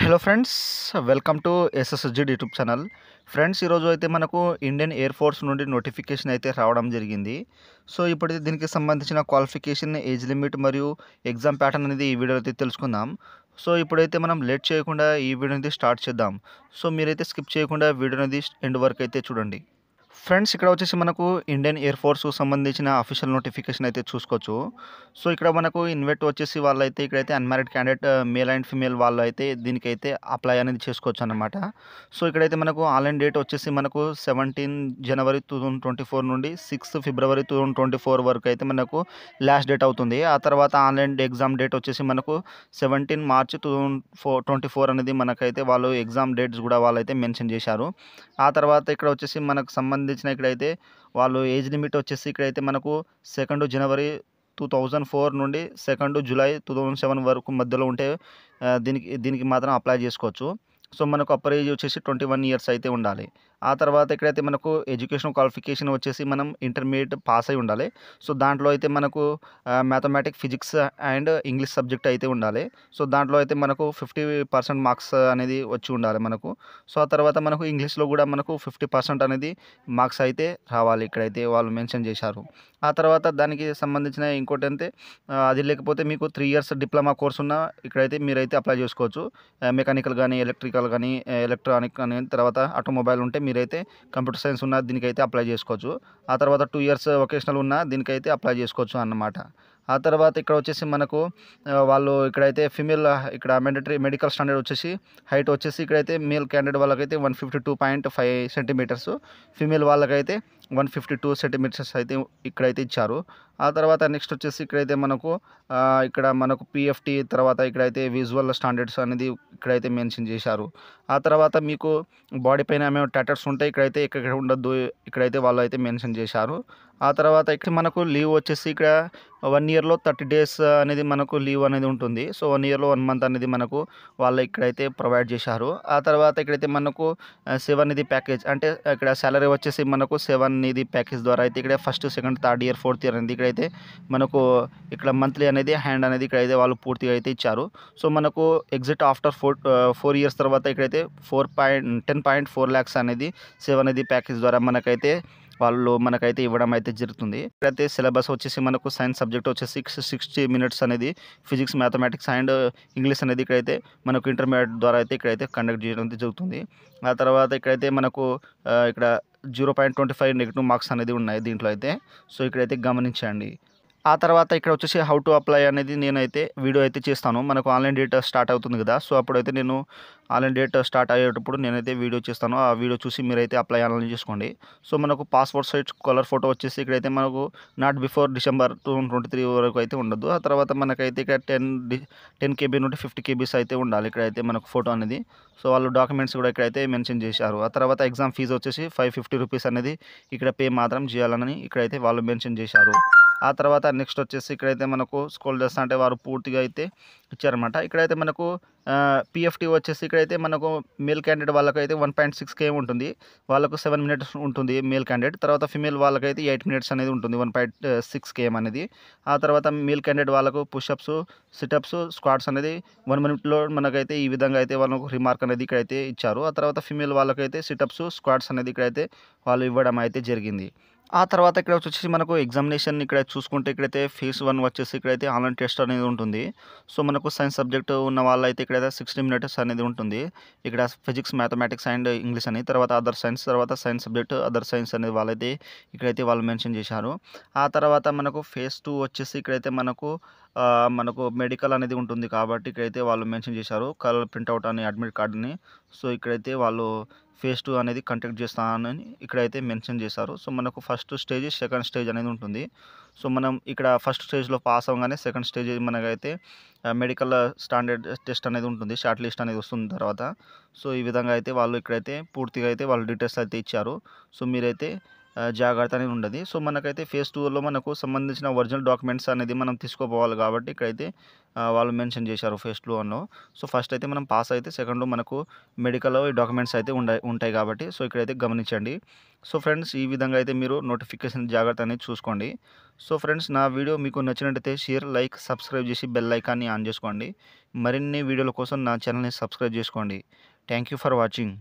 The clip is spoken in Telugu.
Hello friends, welcome to SSG YouTube channel. Friends, ఈరోజు అయితే మనకు ఇండియన్ ఎయిర్ ఫోర్స్ నుండి నోటిఫికేషన్ అయితే రావడం జరిగింది. సో ఇప్పుడు దీనికి సంబంధించిన క్వాలిఫికేషన్, ఏజ్ లిమిట్ మరియు ఎగ్జామ్ ప్యాటర్న్ అనేది ఈ వీడియోలో అయితే తెలుసుకుందాం. సో ఇప్పుడైతే మనం లేట్ చేయకుండా ఈ వీడియోని స్టార్ట్ చేద్దాం. సో మీరైతే స్కిప్ చేయకుండా వీడియోని ఎండ్ వరకు అయితే చూడండి. ఫ్రెండ్స్, ఇక్కడ వచ్చేసి మనకు ఇండియన్ ఎయిర్ ఫోర్స్‌కు సంబంధించిన అఫీషియల్ నోటిఫికేషన్ అయితే చూసుకోవచ్చు. సో ఇక్కడ మనకు ఇన్వైట్ వచ్చేసి వాళ్ళైతే ఇక్కడైతే unmarried candidate male and female వాళ్ళైతే దీనికైతే అప్లై అనేది చేసుకోవచ్చనమాట. సో ఇక్కడైతే మనకు ఆన్‌లైన్ డేట్ వచ్చేసి మనకు 17 జనవరి 2024 నుండి 6 ఫిబ్రవరి 2024 వరకు అయితే మనకు లాస్ట్ డేట్ అవుతుంది. ఆ తర్వాత ఆన్‌లైన్ ఎగ్జామ్ డేట్ వచ్చేసి మనకు 17 మార్చ్ 2024 అనేది మనకైతే వాళ్ళు ఎగ్జామ్ డేట్స్ కూడా వాళ్ళైతే మెన్షన్ చేశారు. ఆ తర్వాత ఇక్కడ వచ్చేసి మనకు సంబంధించిన ఇక్కడైతే వాళ్ళు ఏజ్ లిమిట్ వచ్చేసి ఇక్కడైతే మనకు 2 జనవరి 2004 నుండి 2 జూలై 2007 వరకు మధ్యలో ఉంటే దీనికి మాత్రం అప్లై చేసుకోవచ్చు. సో మనకు అప్పర్ ఏజ్ వచ్చేసి 21 ఇయర్స్ అయితే ఉండాలి. ఆ తర్వాత ఇక్కడైతే మనకు ఎడ్యుకేషన్ క్వాలిఫికేషన్ వచ్చేసి మనం ఇంటర్మీడియేట్ పాస్ అయి ఉండాలి. సో దాంట్లో అయితే మనకు mathematics, physics and English subject అయితే ఉండాలి. సో దాంట్లో అయితే మనకు 50% మార్క్స్ అనేది వచ్చి ఉండాలి మనకు. సో ఆ తర్వాత మనకు ఇంగ్లీష్‌లో కూడా మనకు 50% అనేది మార్క్స్ అయితే రావాలి. ఇక్కడైతే వాళ్ళు మెన్షన్ చేశారు. ఆ తర్వాత దానికి సంబంధించిన ఇంకోటంటే అది లేకపోతే మీకు 3 ఇయర్స్ డిప్లొమా కోర్స్ ఉన్న ఇక్కడైతే మీరైతే అప్లై చేసుకోవచ్చు. మెకానికల్ గానీ, ఎలక్ట్రికల్ గానీ, ఎలక్ట్రానిక్ గానీ, తర్వాత ఆటోమొబైల్ ఉంటే మీరైతే కంప్యూటర్ సైన్స్ ఉన్న దీనికైతే అప్లై చేసుకోవచ్చు. ఆ తర్వాత 2 ఇయర్స్ వొకేషనల్ ఉన్న దీనికైతే అప్లై చేసుకోవచ్చు అన్నమాట. ఆ తర్వాత ఇక్కడ వచ్చేసి మనకు వాళ్ళు ఇక్కడైతే ఫీమేల్ ఇక్కడ మ్యాండేటరీ మెడికల్ స్టాండర్డ్ వచ్చేసి హైట్ వచ్చేసి ఇక్కడైతే మేల్ క్యాండిడేట్ వాళ్ళకైతే 152.5 సెంటీమీటర్స్, ఫీమేల్ వాళ్ళకైతే 152 సెంటీమీటర్స్ అయితే ఇక్కడైతే ఇచ్చారు. ఆ తర్వాత నెక్స్ట్ వచ్చేసి ఇక్కడైతే మనకు ఇక్కడ మనకు పీఎఫ్టీ తర్వాత ఇక్కడైతే విజువల్ స్టాండర్డ్స్ అనేది ఇక్కడైతే మెన్షన్ చేశారు. ఆ తర్వాత మీకు బాడీ పైన ఏమైనా టాటూస్ ఉంటే ఇక్కడైతే ఎక్కడ ఉండొద్దు ఇక్కడైతే వాళ్ళు అయితే మెన్షన్ చేశారు. ఆ తర్వాత ఇక్కడ మనకు లీవ్ వచ్చేసి ఇక్కడ 1 ఇయర్‌లో 30 డేస్ అనేది మనకు లీవ్ అనేది ఉంటుంది. సో 1 ఇయర్‌లో 1 మంత్ అనేది మనకు వాళ్ళు ఇక్కడైతే ప్రొవైడ్ చేశారు. ఆ తర్వాత ఇక్కడైతే మనకు 7 నిధి ప్యాకేజ్ అంటే ఇక్కడ సాలరీ వచ్చేసి మనకు 7 నిధి ప్యాకేజ్ ద్వారా అయితే ఇక్కడ first, second, third year, fourth year అనేది ఇక్కడైతే మనకు ఇక్కడ మంత్లీ అనేది హ్యాండ్ అనేది ఇక్కడైతే వాళ్ళు పూర్తిగా అయితే ఇచ్చారు. సో మనకు ఎగ్జిట్ ఆఫ్టర్ 4 ఇయర్స్ తర్వాత ఇక్కడైతే 10.4 లాక్స్ అనేది 7 నిధి ప్యాకేజ్ ద్వారా మనకైతే వాళ్ళు మనకైతే ఇవ్వడం అయితే జరుగుతుంది. ఇక్కడైతే సిలబస్ వచ్చేసి మనకు సైన్స్ సబ్జెక్ట్ వచ్చేసి 60 మినిట్స్ అనేది ఫిజిక్స్, మ్యాథమెటిక్స్ అండ్ ఇంగ్లీష్ అనేది ఇక్కడైతే మనకు ఇంటర్మీడియేట్ ద్వారా అయితే ఇక్కడైతే కండక్ట్ చేయడం జరుగుతుంది. ఆ తర్వాత ఇక్కడైతే మనకు ఇక్కడ 0.25 నెగెటివ్ మార్క్స్ అనేది ఉన్నాయి దీంట్లో అయితే. సో ఇక్కడైతే గమనించండి. ఆ తర్వాత ఇక్కడ వచ్చేసి హౌ టు అప్లై అనేది నేనైతే వీడియో అయితే చేస్తాను. మనకు ఆన్‌లైన్ డేట్ స్టార్ట్ అవుతుంది కదా! సో అప్పుడైతే నేను ఆన్‌లైన్ డేట్ స్టార్ట్ అయ్యేటప్పుడు నేనైతే వీడియో చేస్తాను. ఆ వీడియో చూసి మీరైతే అప్లై అనేది చేసుకోండి. సో మనకు పాస్‌పోర్ట్ సైజ్ కలర్ ఫోటో వచ్చేసి ఇక్కడైతే మనకు నాట్ బిఫోర్ డిసెంబర్ 2023 వరకు అయితే ఉండొద్దు. ఆ తర్వాత మనకైతే ఇక్కడ 10 కేబీ నుండి 50 కేబీస్ అయితే ఉండాలి ఇక్కడైతే మనకు ఫోటో అనేది. సో వాళ్ళు డాక్యుమెంట్స్ కూడా ఇక్కడైతే మెన్షన్ చేశారు. ఆ తర్వాత ఎగ్జామ్ ఫీజ్ వచ్చేసి ₹550 అనేది ఇక్కడ పే మాత్రం చేయాలని ఇక్కడైతే వాళ్ళు మెన్షన్ చేశారు. ఆ తర్వాత నెక్స్ట్ వచ్చేసి ఇక్కడైతే మనకు స్క్రోల్ చేస్తా అంటే వారు పూర్తిగా అయితే ఇచ్చారన్నమాట. ఇక్కడైతే మనకు పీఎఫ్టీ వచ్చేసి ఇక్కడైతే మనకు మేల్ క్యాండిడేట్ వాళ్ళకైతే 1.6K ఉంటుంది. వాళ్ళకు 7 మినిట్స్ ఉంటుంది మేల్ క్యాండిడేట్. తర్వాత ఫీమేల్ వాళ్ళకైతే 8 మినిట్స్ అనేది ఉంటుంది 1.6 KM అనేది. ఆ తర్వాత మేల్ క్యాండిడేట్ వాళ్ళకు పుషప్స్, సిటప్స్, స్క్వాట్స్ అనేది 1 మినిట్‌లో మనకైతే ఈ విధంగా అయితే వాళ్ళకు రిమార్క్ అనేది ఇక్కడైతే ఇచ్చారు. ఆ తర్వాత ఫీమేల్ వాళ్ళకైతే సిటప్స్, స్క్వాట్స్ అనేది ఇక్కడైతే వాళ్ళు ఇవ్వడం అయితే జరిగింది. ఆ తర్వాత ఇక్కడ వచ్చేసి మనకు ఎగ్జామినేషన్ ఇక్కడ చూసుకుంటే ఇక్కడైతే ఫేజ్ 1 వచ్చేసి ఇక్కడైతే ఆన్‌లైన్ టెస్ట్ అనేది ఉంటుంది. సో మనకు సైన్స్ సబ్జెక్ట్ ఉన్న వాళ్ళైతే ఇక్కడైతే 60 మినిట్స్ అనేది ఉంటుంది. ఇక్కడ ఫిజిక్స్, మ్యాథమెటిక్స్ అండ్ ఇంగ్లీష్ అని, తర్వాత అదర్ సైన్స్, తర్వాత సైన్స్ సబ్జెక్ట్ అదర్ సైన్స్ అనేది వాళ్ళైతే ఇక్కడైతే వాళ్ళు మెన్షన్ చేశారు. ఆ తర్వాత మనకు ఫేజ్ 2 వచ్చేసి ఇక్కడైతే మనకు మెడికల్ అనేది ఉంటుంది కాబట్టి ఇక్కడైతే వాళ్ళు మెన్షన్ చేశారు. కలర్ ప్రింట్‌ఔట్ అని అడ్మిట్ కార్డ్‌ని. సో ఇక్కడైతే వాళ్ళు ఫేజ్ 2 అనేది కండక్ట్ చేస్తానని ఇక్కడైతే మెన్షన్ చేశారు. సో మనకు ఫస్ట్ స్టేజ్, సెకండ్ స్టేజ్ అనేది ఉంటుంది. సో మనం ఇక్కడ ఫస్ట్ స్టేజ్‌లో పాస్ అవ్వగానే సెకండ్ స్టేజ్ మనకైతే మెడికల్ స్టాండర్డ్ టెస్ట్ అనేది ఉంటుంది. షార్ట్ లిస్ట్ అనేది వస్తుంది తర్వాత. సో ఈ విధంగా అయితే వాళ్ళు ఇక్కడైతే పూర్తిగా అయితే వాళ్ళు డీటెయిల్స్ అయితే ఇచ్చారు. సో మీరైతే జాగ్రత్త అనేది ఉండదు. సో, మనకైతే ఫేజ్ 2లో మనకు సంబంధించిన ఒరిజినల్ డాక్యుమెంట్స్ అనేది మనం తీసుకోపోవాలి కాబట్టి ఇక్కడైతే వాళ్ళు మెన్షన్ చేశారు ఫేజ్ 2లో. సో, ఫస్ట్ అయితే మనం పాస్ అయితే సెకండ్‌లో మనకు మెడికల్ ఈ డాక్యుమెంట్స్ అయితే ఉంటాయి కాబట్టి సో, ఇక్కడైతే గమనించండి. సో, ఫ్రెండ్స్ ఈ విధంగా అయితే మీరు నోటిఫికేషన్ జాగ్రత్త అనేది చూసుకోండి. సో, ఫ్రెండ్స్ నా వీడియో మీకు నచ్చినట్టయితే షేర్, లైక్, సబ్స్క్రైబ్ చేసి బెల్ ఐకాన్‌ని ఆన్ చేసుకోండి. మరిన్ని వీడియోల కోసం నా ఛానల్‌ని సబ్స్క్రైబ్ చేసుకోండి. Thank you for watching.